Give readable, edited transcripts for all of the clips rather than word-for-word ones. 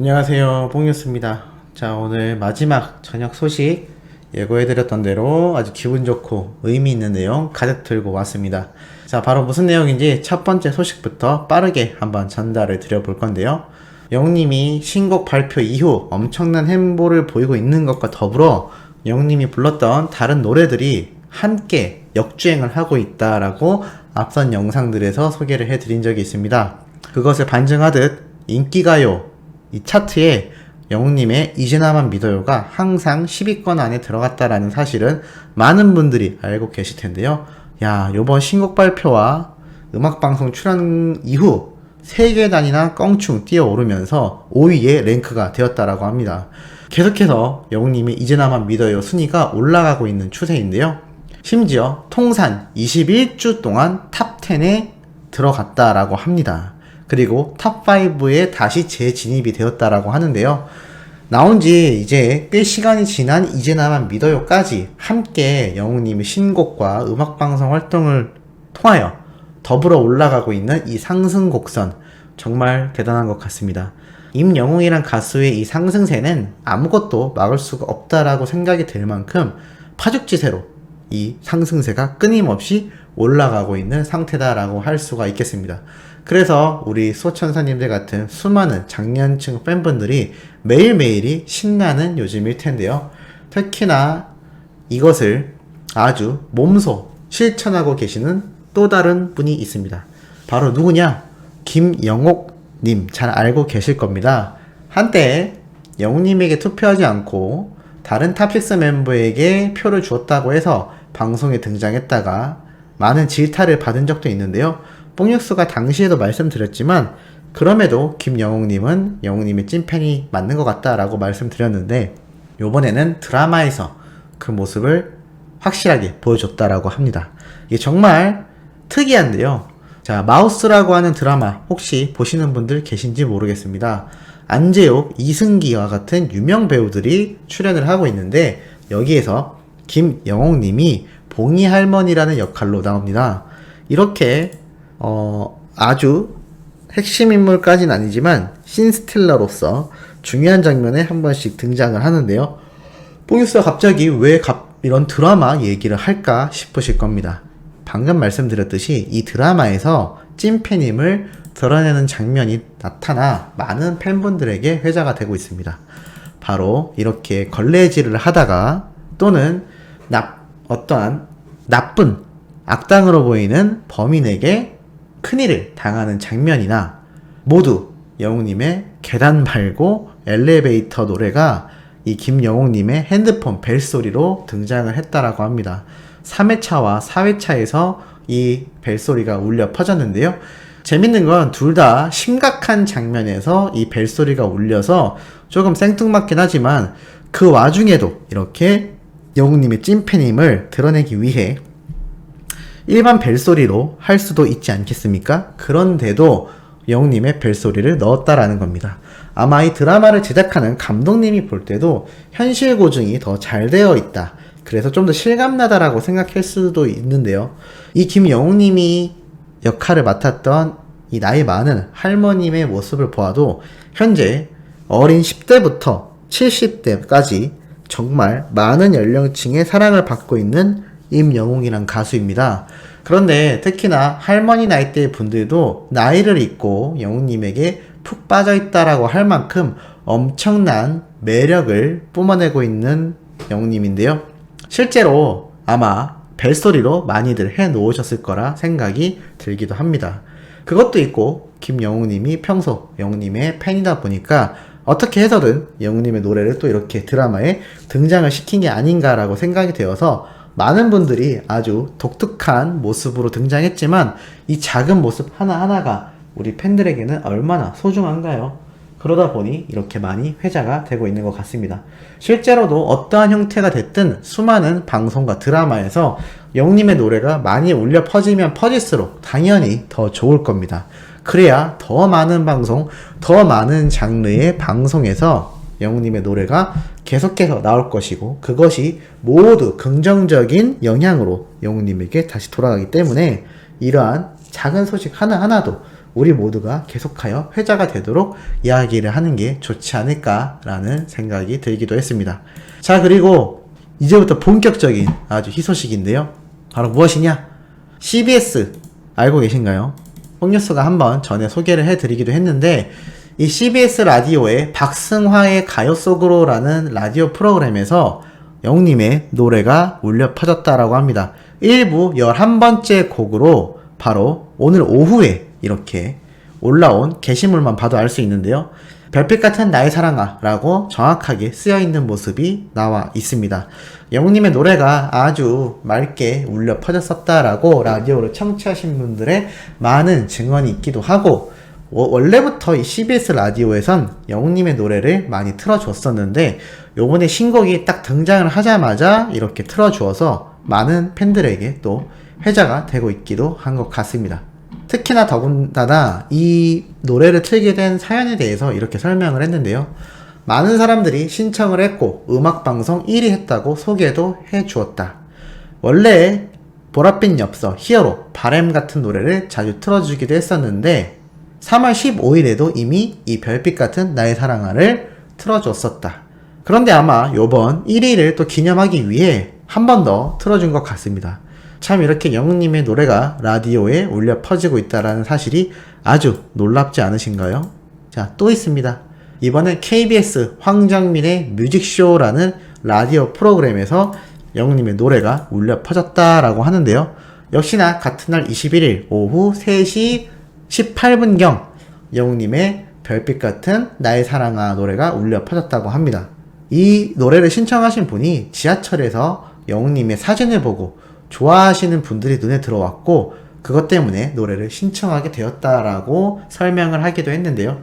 안녕하세요, 뽕뉴스입니다. 자, 오늘 마지막 저녁 소식 예고해드렸던 대로 아주 기분 좋고 의미 있는 내용 가득 들고 왔습니다. 자, 바로 무슨 내용인지 첫 번째 소식부터 빠르게 한번 전달을 드려볼 건데요. 영님이 신곡 발표 이후 엄청난 행보를 보이고 있는 것과 더불어 영님이 불렀던 다른 노래들이 함께 역주행을 하고 있다라고 앞선 영상들에서 소개를 해드린 적이 있습니다. 그것을 반증하듯 인기가요 이 차트에 영웅님의 이제 나만 믿어요가 항상 10위권 안에 들어갔다라는 사실은 많은 분들이 알고 계실 텐데요. 야, 요번 신곡 발표와 음악방송 출연 이후 3계단이나 껑충 뛰어오르면서 5위에 랭크가 되었다라고 합니다. 계속해서 영웅님의 이제 나만 믿어요 순위가 올라가고 있는 추세인데요. 심지어 통산 21주 동안 탑10에 들어갔다라고 합니다. 그리고 탑5에 다시 재진입이 되었다라고 하는데요. 나온지 이제 꽤 시간이 지난 이제 나만 믿어요까지 함께 영웅님의 신곡과 음악방송 활동을 통하여 더불어 올라가고 있는 이 상승 곡선 정말 대단한 것 같습니다. 임영웅이란 가수의 이 상승세는 아무것도 막을 수가 없다라고 생각이 들 만큼 파죽지세로 이 상승세가 끊임없이 올라가고 있는 상태다라고 할 수가 있겠습니다. 그래서 우리 소천사님들 같은 수많은 장년층 팬분들이 매일매일이 신나는 요즘일 텐데요. 특히나 이것을 아주 몸소 실천하고 계시는 또 다른 분이 있습니다. 바로 누구냐? 김영옥님 잘 알고 계실 겁니다. 한때 영웅님에게 투표하지 않고 다른 탑6 멤버에게 표를 주었다고 해서 방송에 등장했다가 많은 질타를 받은 적도 있는데요. 뽕육수가 당시에도 말씀드렸지만 그럼에도 김영웅님은 영웅님의 찐팬이 맞는 것 같다라고 말씀드렸는데 요번에는 드라마에서 그 모습을 확실하게 보여줬다라고 합니다. 이게 정말 특이한데요. 자, 마우스라고 하는 드라마 혹시 보시는 분들 계신지 모르겠습니다. 안재욱, 이승기와 같은 유명 배우들이 출연을 하고 있는데 여기에서 김영웅님이 봉이 할머니라는 역할로 나옵니다. 이렇게 아주 핵심 인물까지는 아니지만 신스틸러로서 중요한 장면에 한 번씩 등장을 하는데요. 뽕유스가 갑자기 왜 이런 드라마 얘기를 할까 싶으실 겁니다. 방금 말씀드렸듯이 이 드라마에서 찐팬임을 드러내는 장면이 나타나 많은 팬분들에게 회자가 되고 있습니다. 바로 이렇게 걸레질을 하다가 또는 어떠한 나쁜 악당으로 보이는 범인에게 큰일을 당하는 장면이나 모두 영웅님의 계단 말고 엘리베이터 노래가 이 김영웅님의 핸드폰 벨소리로 등장을 했다라고 합니다. 3회차와 4회차에서 이 벨소리가 울려 퍼졌는데요. 재밌는 건 둘 다 심각한 장면에서 이 벨소리가 울려서 조금 생뚱맞긴 하지만 그 와중에도 이렇게 영웅님의 찐팬임을 드러내기 위해 일반 벨소리로 할 수도 있지 않겠습니까? 그런데도 영웅님의 벨소리를 넣었다라는 겁니다. 아마 이 드라마를 제작하는 감독님이 볼 때도 현실 고증이 더 잘 되어 있다. 그래서 좀 더 실감나다라고 생각할 수도 있는데요. 이 김영웅님이 역할을 맡았던 이 나이 많은 할머님의 모습을 보아도 현재 어린 10대부터 70대까지 정말 많은 연령층의 사랑을 받고 있는 임영웅이란 가수입니다. 그런데 특히나 할머니 나이대의 분들도 나이를 잊고 영웅님에게 푹 빠져있다라고 할 만큼 엄청난 매력을 뿜어내고 있는 영웅님인데요. 실제로 아마 벨소리로 많이들 해놓으셨을 거라 생각이 들기도 합니다. 그것도 있고 김영웅님이 평소 영웅님의 팬이다 보니까 어떻게 해서든 영웅님의 노래를 또 이렇게 드라마에 등장을 시킨 게 아닌가라고 생각이 되어서 많은 분들이 아주 독특한 모습으로 등장했지만 이 작은 모습 하나하나가 우리 팬들에게는 얼마나 소중한가요? 그러다 보니 이렇게 많이 회자가 되고 있는 것 같습니다. 실제로도 어떠한 형태가 됐든 수많은 방송과 드라마에서 영웅님의 노래가 많이 울려 퍼지면 퍼질수록 당연히 더 좋을 겁니다. 그래야 더 많은 방송, 더 많은 장르의 방송에서 영웅님의 노래가 계속해서 나올 것이고 그것이 모두 긍정적인 영향으로 영웅님에게 다시 돌아가기 때문에 이러한 작은 소식 하나하나도 우리 모두가 계속하여 회자가 되도록 이야기를 하는 게 좋지 않을까라는 생각이 들기도 했습니다. 자, 그리고 이제부터 본격적인 아주 희소식인데요. 바로 무엇이냐? CBS 알고 계신가요? 뽕뉴스가 한번 전에 소개를 해드리기도 했는데, 이 CBS 라디오의 박승화의 가요 속으로라는 라디오 프로그램에서 영웅님의 노래가 울려 퍼졌다라고 합니다. 1부 11번째 곡으로 바로 오늘 오후에 이렇게 올라온 게시물만 봐도 알 수 있는데요. 별빛 같은 나의 사랑아 라고 정확하게 쓰여있는 모습이 나와 있습니다. 영웅님의 노래가 아주 맑게 울려 퍼졌었다라고 라디오를 청취하신 분들의 많은 증언이 있기도 하고, 원래부터 이 CBS 라디오에선 영웅님의 노래를 많이 틀어줬었는데 요번에 신곡이 딱 등장을 하자마자 이렇게 틀어주어서 많은 팬들에게 또 회자가 되고 있기도 한 것 같습니다. 특히나 더군다나 이 노래를 틀게 된 사연에 대해서 이렇게 설명을 했는데요. 많은 사람들이 신청을 했고 음악방송 1위 했다고 소개도 해주었다. 원래 보랏빛 엽서, 히어로, 바램 같은 노래를 자주 틀어주기도 했었는데 3월 15일에도 이미 이 별빛 같은 나의 사랑아를 틀어줬었다. 그런데 아마 요번 1위를 또 기념하기 위해 한 번 더 틀어준 것 같습니다. 참 이렇게 영웅님의 노래가 라디오에 울려 퍼지고 있다는 사실이 아주 놀랍지 않으신가요? 자, 또 있습니다. 이번엔 KBS 황정민의 뮤직쇼라는 라디오 프로그램에서 영웅님의 노래가 울려 퍼졌다라고 하는데요. 역시나 같은 날 21일 오후 3시 18분경 영웅님의 별빛 같은 나의 사랑아 노래가 울려 퍼졌다고 합니다. 이 노래를 신청하신 분이 지하철에서 영웅님의 사진을 보고 좋아하시는 분들이 눈에 들어왔고 그것 때문에 노래를 신청하게 되었다라고 설명을 하기도 했는데요.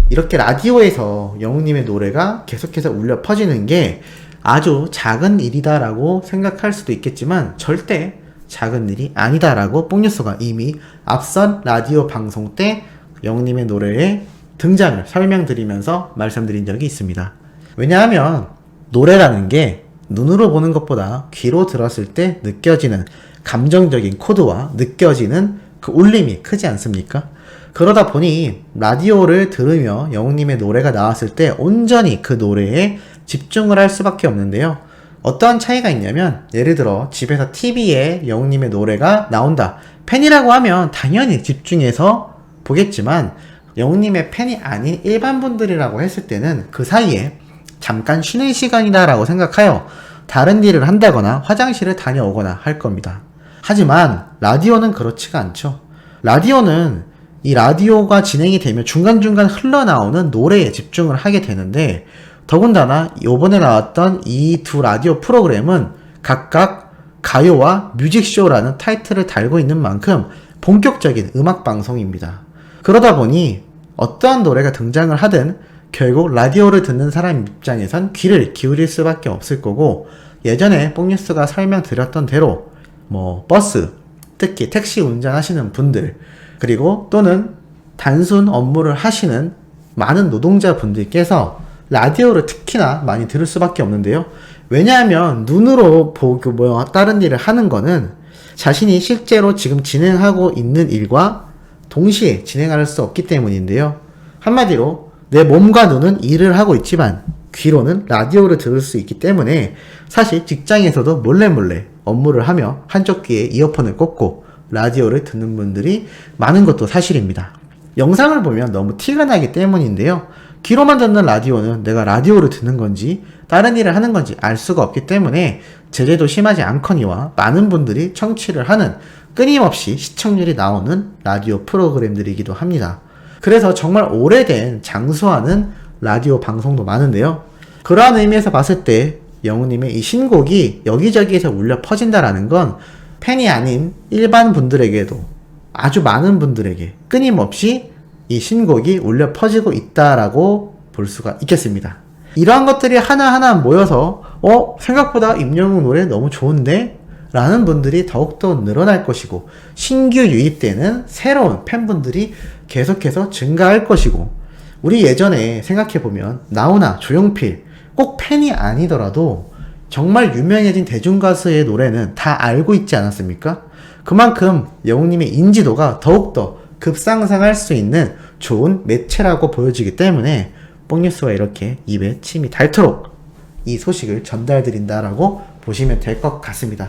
이렇게 라디오에서 영웅님의 노래가 계속해서 울려 퍼지는 게 아주 작은 일이다라고 생각할 수도 있겠지만 절대 작은 일이 아니다라고 뽕뉴스가 이미 앞선 라디오 방송 때 영웅님의 노래의 등장을 설명드리면서 말씀드린 적이 있습니다. 왜냐하면 노래라는 게 눈으로 보는 것보다 귀로 들었을 때 느껴지는 감정적인 코드와 느껴지는 그 울림이 크지 않습니까? 그러다 보니 라디오를 들으며 영웅님의 노래가 나왔을 때 온전히 그 노래에 집중을 할 수밖에 없는데요. 어떠한 차이가 있냐면 예를 들어 집에서 TV에 영웅님의 노래가 나온다. 팬이라고 하면 당연히 집중해서 보겠지만 영웅님의 팬이 아닌 일반 분들이라고 했을 때는 그 사이에 잠깐 쉬는 시간이다 라고 생각하여 다른 일을 한다거나 화장실을 다녀오거나 할 겁니다. 하지만 라디오는 그렇지가 않죠. 라디오는 이 라디오가 진행이 되면 중간중간 흘러나오는 노래에 집중을 하게 되는데 더군다나 이번에 나왔던 이 두 라디오 프로그램은 각각 가요와 뮤직쇼라는 타이틀을 달고 있는 만큼 본격적인 음악방송입니다. 그러다 보니 어떠한 노래가 등장을 하든 결국 라디오를 듣는 사람 입장에선 귀를 기울일 수밖에 없을 거고 예전에 뽕뉴스가 설명드렸던 대로 버스, 특히 택시 운전하시는 분들 그리고 또는 단순 업무를 하시는 많은 노동자분들께서 라디오를 특히나 많이 들을 수밖에 없는데요. 왜냐하면 눈으로 보고 다른 일을 하는 거는 자신이 실제로 지금 진행하고 있는 일과 동시에 진행할 수 없기 때문인데요. 한마디로 내 몸과 눈은 일을 하고 있지만 귀로는 라디오를 들을 수 있기 때문에 사실 직장에서도 몰래 업무를 하며 한쪽 귀에 이어폰을 꽂고 라디오를 듣는 분들이 많은 것도 사실입니다. 영상을 보면 너무 티가 나기 때문인데요. 귀로만 듣는 라디오는 내가 라디오를 듣는 건지 다른 일을 하는 건지 알 수가 없기 때문에 제재도 심하지 않거니와 많은 분들이 청취를 하는 끊임없이 시청률이 나오는 라디오 프로그램들이기도 합니다. 그래서 정말 오래된 장수하는 라디오 방송도 많은데요. 그러한 의미에서 봤을 때 영웅님의 이 신곡이 여기저기에서 울려 퍼진다라는 건 팬이 아닌 일반 분들에게도 아주 많은 분들에게 끊임없이 이 신곡이 울려 퍼지고 있다라고 볼 수가 있겠습니다. 이러한 것들이 하나하나 모여서 생각보다 임영웅 노래 너무 좋은데? 라는 분들이 더욱더 늘어날 것이고 신규 유입되는 새로운 팬분들이 계속해서 증가할 것이고 우리 예전에 생각해보면 나훈아, 조용필 꼭 팬이 아니더라도 정말 유명해진 대중가수의 노래는 다 알고 있지 않았습니까? 그만큼 영웅님의 인지도가 더욱더 급상승할 수 있는 좋은 매체라고 보여지기 때문에 뽕뉴스가 이렇게 입에 침이 닳도록 이 소식을 전달드린다라고 보시면 될 것 같습니다.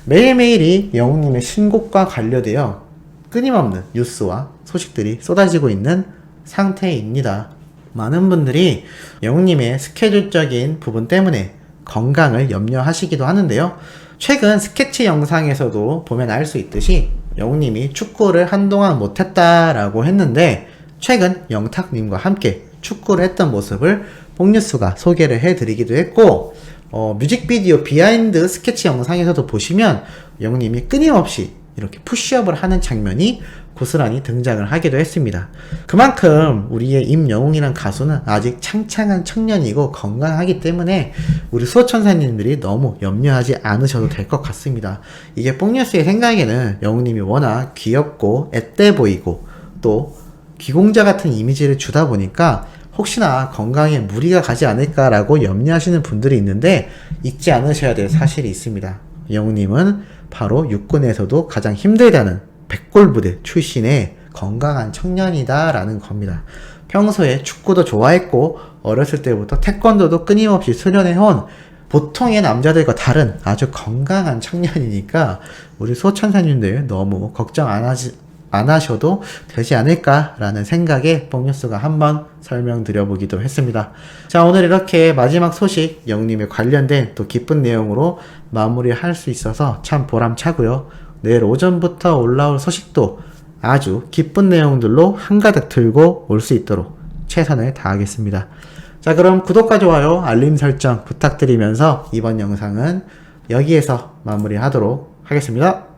매일매일이 영웅님의 신곡과 관련되어 끊임없는 뉴스와 소식들이 쏟아지고 있는 상태입니다. 많은 분들이 영웅님의 스케줄적인 부분 때문에 건강을 염려하시기도 하는데요. 최근 스케치 영상에서도 보면 알 수 있듯이 영웅님이 축구를 한동안 못했다라고 했는데 최근 영탁님과 함께 축구를 했던 모습을 뽕뉴스가 소개를 해드리기도 했고 뮤직비디오 비하인드 스케치 영상에서도 보시면 영웅님이 끊임없이 이렇게 푸시업을 하는 장면이 고스란히 등장을 하기도 했습니다. 그만큼 우리의 임영웅이란 가수는 아직 창창한 청년이고 건강하기 때문에 우리 수호천사님들이 너무 염려하지 않으셔도 될 것 같습니다. 이게 뽕뉴스의 생각에는 영웅님이 워낙 귀엽고 앳돼 보이고 또 귀공자 같은 이미지를 주다 보니까 혹시나 건강에 무리가 가지 않을까라고 염려하시는 분들이 있는데 잊지 않으셔야 될 사실이 있습니다. 영웅님은 바로 육군에서도 가장 힘들다는 백골부대 출신의 건강한 청년이다 라는 겁니다. 평소에 축구도 좋아했고 어렸을 때부터 태권도도 끊임없이 수련해온 보통의 남자들과 다른 아주 건강한 청년이니까 우리 수호천사님들 너무 걱정 안 하셔도 되지 않을까라는 생각에 뽕뉴스가 한번 설명드려보기도 했습니다. 자, 오늘 이렇게 마지막 소식 영웅님에 관련된 또 기쁜 내용으로 마무리할 수 있어서 참 보람차고요. 내일 오전부터 올라올 소식도 아주 기쁜 내용들로 한가득 들고 올 수 있도록 최선을 다하겠습니다. 자, 그럼 구독과 좋아요, 알림 설정 부탁드리면서 이번 영상은 여기에서 마무리하도록 하겠습니다.